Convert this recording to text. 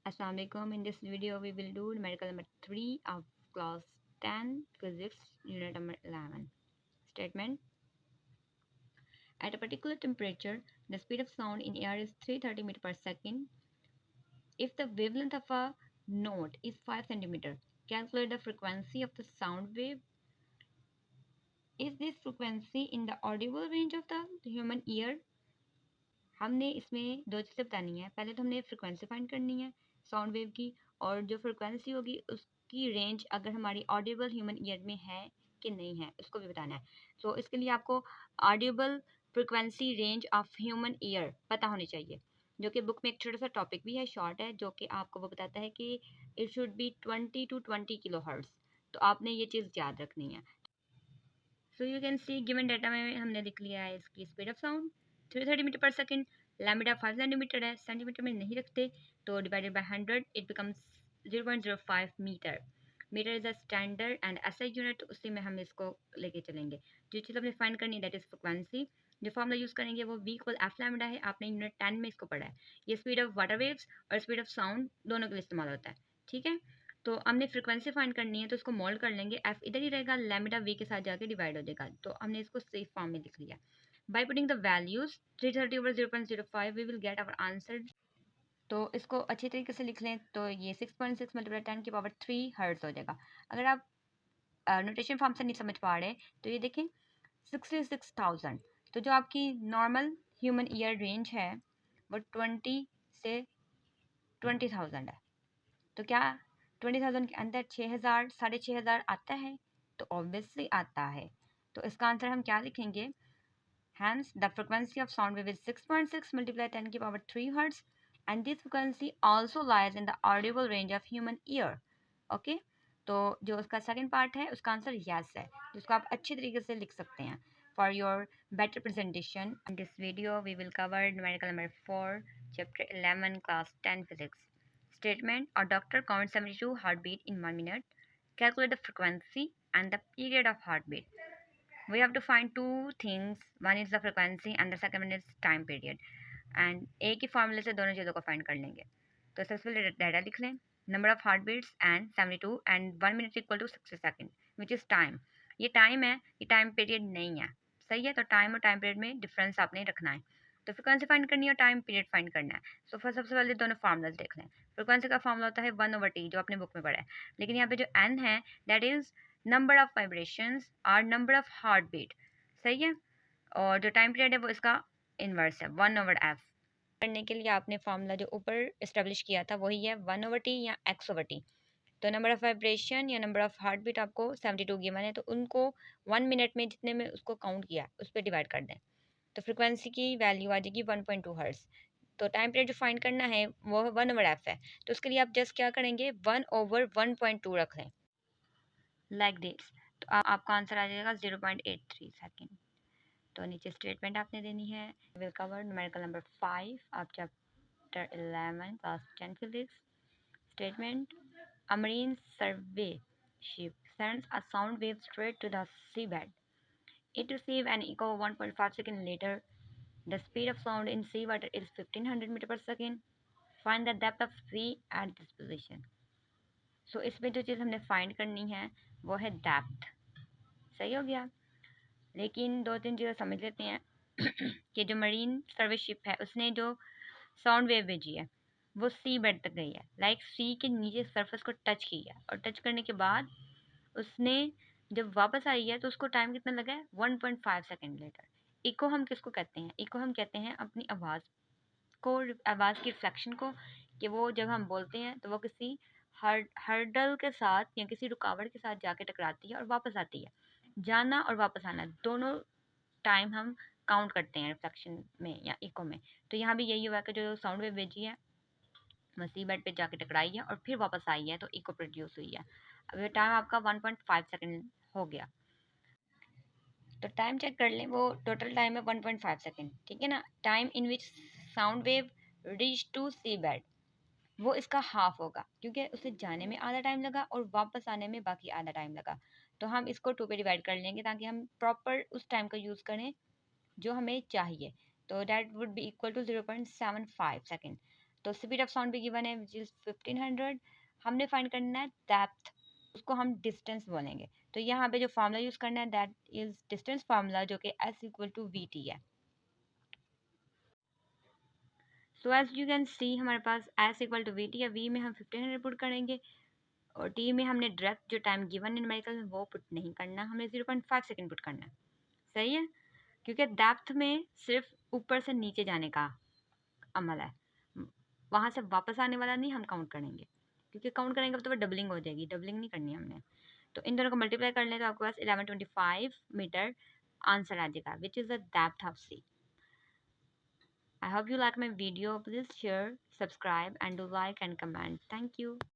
Assalamu alaikum. In this video, we will do numerical number 3 of class 10 physics unit number 11. Statement: at a particular temperature, the speed of sound in air is 330 meter per second. If the wavelength of a note is 5 centimeter, calculate the frequency of the sound wave. Is this frequency in the audible range of the human ear? हमने इसमें दो चीज़ें बतानी है। पहले तो हमने frequency find करनी है साउंड वेव की, और जो फ्रिक्वेंसी होगी उसकी रेंज अगर हमारी ऑडिबल ह्यूमन ईयर में है कि नहीं है उसको भी बताना है। तो इसके लिए आपको Audible frequency range of human ear पता होनी चाहिए, जो कि बुक में एक छोटा सा टॉपिक भी है, शॉर्ट है, जो कि आपको वो बताता है कि it should be 20 to 20 kilo hertz. तो आपने ये चीज़ याद रखनी है। So you can see given data में हमने लिख लिया है इसकी स्पीड ऑफ साउंड 330 मीटर पर सेकंड, लैम्बडा 5 सेंटीमीटर है, सेंटीमीटर में नहीं रखते तो divided by 100 it becomes 0.05 metre. Metre is a standard and SI unit, उसी में हम इसको लेके चलेंगे। जो चीज़ हमने फाइंड करनी है दैट इज फ्रिक्वेंसी। जो फॉर्मूला यूज़ करेंगे वो V इक्वल एफ लैम्बडा है, आपने यूनिट 10 में इसको पढ़ा है। ये स्पीड ऑफ वाटर वेव्स और स्पीड ऑफ साउंड दोनों के लिए इस्तेमाल होता है, ठीक है। तो हमने फ्रीक्वेंसी फाइंड करनी है तो इसको मोल्ड कर लेंगे, एफ इधर ही रहेगा, लैम्बडा वी के साथ जाके डिवाइड हो जाएगा। तो हमने इसको सेफ फॉर्म में लिख लिया। By putting the values 330 over 0.05 we will get our answer. तो इसको अच्छी तरीके से लिख लें तो ये 6.6 मल्टीप्लाई 10 की पावर 3 हर्ट्ज हो जाएगा। अगर आप नोटेशन फॉर्म से नहीं समझ पा रहे तो ये देखें 66,000। तो जो आपकी नॉर्मल ह्यूमन ईयर रेंज है वो 20 से 20,000 है। तो क्या 20,000 के अंदर 6,000 6,500 आता है? तो ऑब्वियसली आता है। तो इसका आंसर हम क्या लिखेंगे? Hence, the frequency of sound wave is 6.6 multiplied 10 की power 3 hertz, and this frequency also lies in the audible range of human ear. Okay? तो जो उसका सेकंड पार्ट है उसका आंसर यस है, जिसको आप अच्छी तरीके से लिख सकते हैं for your better presentation. In this video, we will cover numerical number 4, chapter 11, class 10 physics. Statement: a doctor counts 72 heartbeat in 1 minute. Calculate the frequency and the period of heartbeat. We have to find two things. One is the frequency and the second one is time period. And एक ही फॉर्मूले से दोनों चीज़ों को find कर लेंगे। तो सबसे पहले डाटा लिख लें, number of heart beats and 72 and 1 minute equal to 60 second which is time. ये टाइम है, ये टाइम पीरियड नहीं है, सही है। तो टाइम और टाइम पीरियड में डिफरेंस आपने रखना है। तो फ्रिक्वेंसी फाइंड करनी है और टाइम पीरियड फाइंड करना है। सो फिर सबसे पहले दोनों फार्मूलाज देख लें। फ्रिक्वेंसी का फार्मूला होता है 1/T, जो आपने बुक में पढ़ा है, लेकिन यहाँ पे जो n है that is number of vibrations और नंबर ऑफ हार्ट बीट, सही है। और जो टाइम पीरियड है वो इसका इन्वर्स है 1/f। करने के लिए आपने फार्मूला जो ऊपर इस्टेब्लिश किया था वही है 1/T या x/T। तो नंबर ऑफ वाइब्रेशन या नंबर ऑफ हार्ट बीट आपको 72 गिवन है, तो उनको 1 मिनट में जितने में उसको काउंट किया उस पर डिवाइड कर दें। तो फ्रिक्वेंसी की वैल्यू आ जाएगी 1.2 हर्ट्ज। तो टाइम पीरियड जो फाइंड करना है वो 1/f है, तो उसके लिए आप जस्ट क्या करेंगे 1/1.2 रख लें लाइक दिस। तो आपका आंसर आ जाएगा 0.83 सेकेंड। तो नीचे स्टेटमेंट आपने देनी है। Will cover numerical number 5 of chapter 11 class 10 physics. Statement: a marine survey ship sends a sound wave straight to the seabed. It receives an echo 1.5 seconds later. The speed of sound in seawater is 1500 meter per second. Find the depth of sea at this position. So इसमें जो चीज़ हमने find करनी है वो है depth, सही हो गया। लेकिन दो तीन चीज़ें समझ लेते हैं कि जो मरीन सर्विस शिप है उसने जो साउंड वेव भेजी है वो सी बेड तक गई है, लाइक सी के नीचे सरफेस को टच किया, और टच करने के बाद उसने जब वापस आई है तो उसको टाइम कितना लगा है 1.5 सेकेंड लेटर। इको हम किसको कहते हैं? इको हम कहते हैं अपनी आवाज़ को, आवाज़ की रिफ्लेक्शन को, कि वो जब हम बोलते हैं तो वो किसी हर्डल के साथ या किसी रुकावट के साथ जाके टकराती है और वापस आती है। जाना और वापस आना दोनों टाइम हम काउंट करते हैं रिफ्लेक्शन में या इको में। तो यहाँ भी यही हुआ कि जो साउंड वेव भेजी है वो सी बेड पे जाके टकराई है और फिर वापस आई है, तो इको प्रोड्यूस हुई है। अब ये टाइम आपका 1.5 सेकेंड हो गया। तो टाइम चेक कर लें, वो टोटल टाइम है 1.5 सेकेंड, ठीक है ना। Time in which sound wave reach to sea bed वो इसका हाफ होगा, क्योंकि उसे जाने में आधा टाइम लगा और वापस आने में बाकी आधा टाइम लगा। तो हम इसको 2 पे डिवाइड कर लेंगे ताकि हम प्रॉपर उस टाइम का यूज़ करें जो हमें चाहिए। तो that would be equal to 0.75 second. तो स्पीड ऑफ साउंड भी गिवन है विच इज़ 1500। हमने फाइंड करना है डेप्थ, उसको हम डिस्टेंस बोलेंगे। तो यहाँ पे जो फार्मूला यूज़ करना है दैट इज़ डिस्टेंस फार्मूला, जो कि S इक्वल टू VT है। So as you can see हमारे पास S इक्वल टू VT है। V में हम 1500 पुट करेंगे और T में हमने डायरेक्ट जो टाइम गिवन है न्यूमेरिकल में वो पुट नहीं करना, हमें 0.5 सेकेंड पुट करना है। सही है, क्योंकि डेप्थ में सिर्फ ऊपर से नीचे जाने का अमल है, वहाँ से वापस आने वाला नहीं हम काउंट करेंगे, क्योंकि काउंट करेंगे तो वो डबलिंग हो जाएगी, डबलिंग नहीं करनी हमने। तो इन दोनों को मल्टीप्लाई कर लें तो आपके पास 1125 मीटर आंसर आ जाएगा which is the depth of sea. I hope you like my video. Please share, subscribe and do like and comment. Thank you.